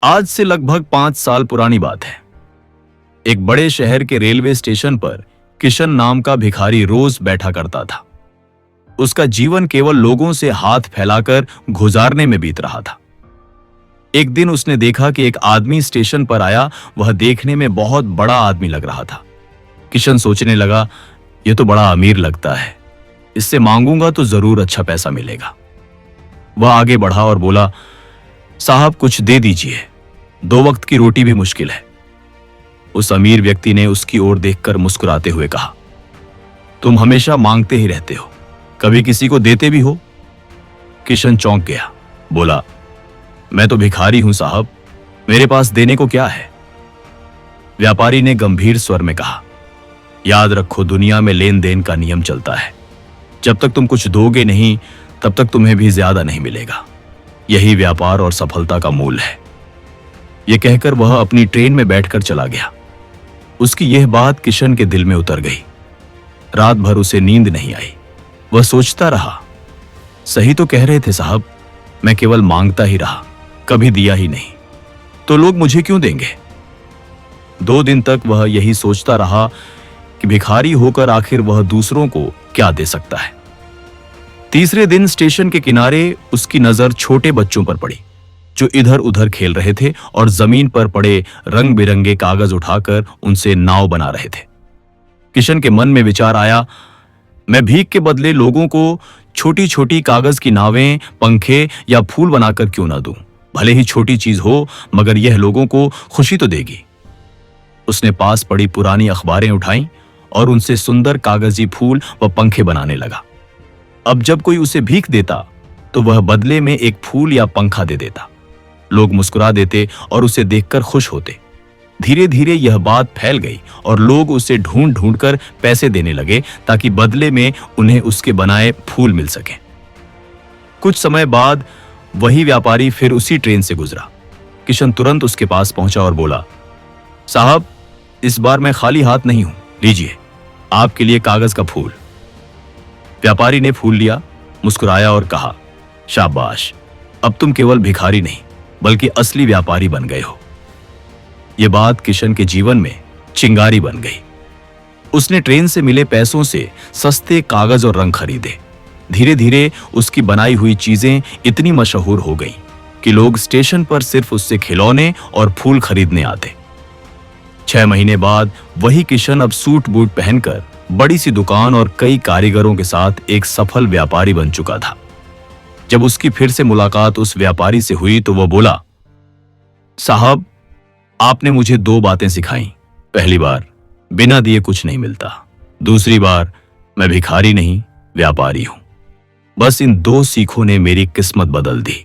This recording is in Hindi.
आज से लगभग 5 साल पुरानी बात है। एक बड़े शहर के रेलवे स्टेशन पर किशन नाम का भिखारी रोज बैठा करता था। उसका जीवन केवल लोगों से हाथ फैलाकर गुजारने में बीत रहा था। एक दिन उसने देखा कि एक आदमी स्टेशन पर आया। वह देखने में बहुत बड़ा आदमी लग रहा था। किशन सोचने लगा, यह तो बड़ा अमीर लगता है, इससे मांगूंगा तो जरूर अच्छा पैसा मिलेगा। वह आगे बढ़ा और बोला, साहब कुछ दे दीजिए, 2 वक्त की रोटी भी मुश्किल है। उस अमीर व्यक्ति ने उसकी ओर देखकर मुस्कुराते हुए कहा, तुम हमेशा मांगते ही रहते हो, कभी किसी को देते भी हो? किशन चौंक गया, बोला, मैं तो भिखारी हूं साहब, मेरे पास देने को क्या है? व्यापारी ने गंभीर स्वर में कहा, याद रखो, दुनिया में लेन देन का नियम चलता है। जब तक तुम कुछ दोगे नहीं, तब तक तुम्हें भी ज्यादा नहीं मिलेगा। यही व्यापार और सफलता का मूल है। यह कहकर वह अपनी ट्रेन में बैठकर चला गया। उसकी यह बात किशन के दिल में उतर गई। रात भर उसे नींद नहीं आई। वह सोचता रहा, सही तो कह रहे थे साहब, मैं केवल मांगता ही रहा, कभी दिया ही नहीं, तो लोग मुझे क्यों देंगे? 2 दिन तक वह यही सोचता रहा कि भिखारी होकर आखिर वह दूसरों को क्या दे सकता है। तीसरे दिन स्टेशन के किनारे उसकी नजर छोटे बच्चों पर पड़ी, जो इधर उधर खेल रहे थे और जमीन पर पड़े रंग बिरंगे कागज उठाकर उनसे नाव बना रहे थे। किशन के मन में विचार आया, मैं भीख के बदले लोगों को छोटी छोटी कागज की नावें, पंखे या फूल बनाकर क्यों ना दूं? भले ही छोटी चीज हो, मगर यह लोगों को खुशी तो देगी। उसने पास पड़ी पुरानी अखबारें उठाईं और उनसे सुंदर कागजी फूल व पंखे बनाने लगा। अब जब कोई उसे भीख देता तो वह बदले में एक फूल या पंखा दे देता। लोग मुस्कुरा देते और उसे देखकर खुश होते। धीरे धीरे यह बात फैल गई और लोग उसे ढूंढ ढूंढ कर पैसे देने लगे, ताकि बदले में उन्हें उसके बनाए फूल मिल सके। कुछ समय बाद वही व्यापारी फिर उसी ट्रेन से गुजरा। किशन तुरंत उसके पास पहुंचा और बोला, साहब इस बार मैं खाली हाथ नहीं हूं, लीजिए आपके लिए कागज का फूल। व्यापारी ने फूल लिया, मुस्कुराया और कहा, शाबाश, अब तुम केवल भिखारी नहीं बल्कि असली व्यापारी बन गए हो। यह बात किशन के जीवन में चिंगारी बन गई। उसने ट्रेन से मिले पैसों से सस्ते कागज और रंग खरीदे। धीरे धीरे उसकी बनाई हुई चीजें इतनी मशहूर हो गईं कि लोग स्टेशन पर सिर्फ उससे खिलौने और फूल खरीदने आते। 6 महीने बाद वही किशन अब सूट बूट पहनकर बड़ी सी दुकान और कई कारीगरों के साथ एक सफल व्यापारी बन चुका था। जब उसकी फिर से मुलाकात उस व्यापारी से हुई तो वह बोला, साहब आपने मुझे 2 बातें सिखाई। पहली बार, बिना दिए कुछ नहीं मिलता। दूसरी बार, मैं भिखारी नहीं व्यापारी हूं। बस इन 2 सीखों ने मेरी किस्मत बदल दी।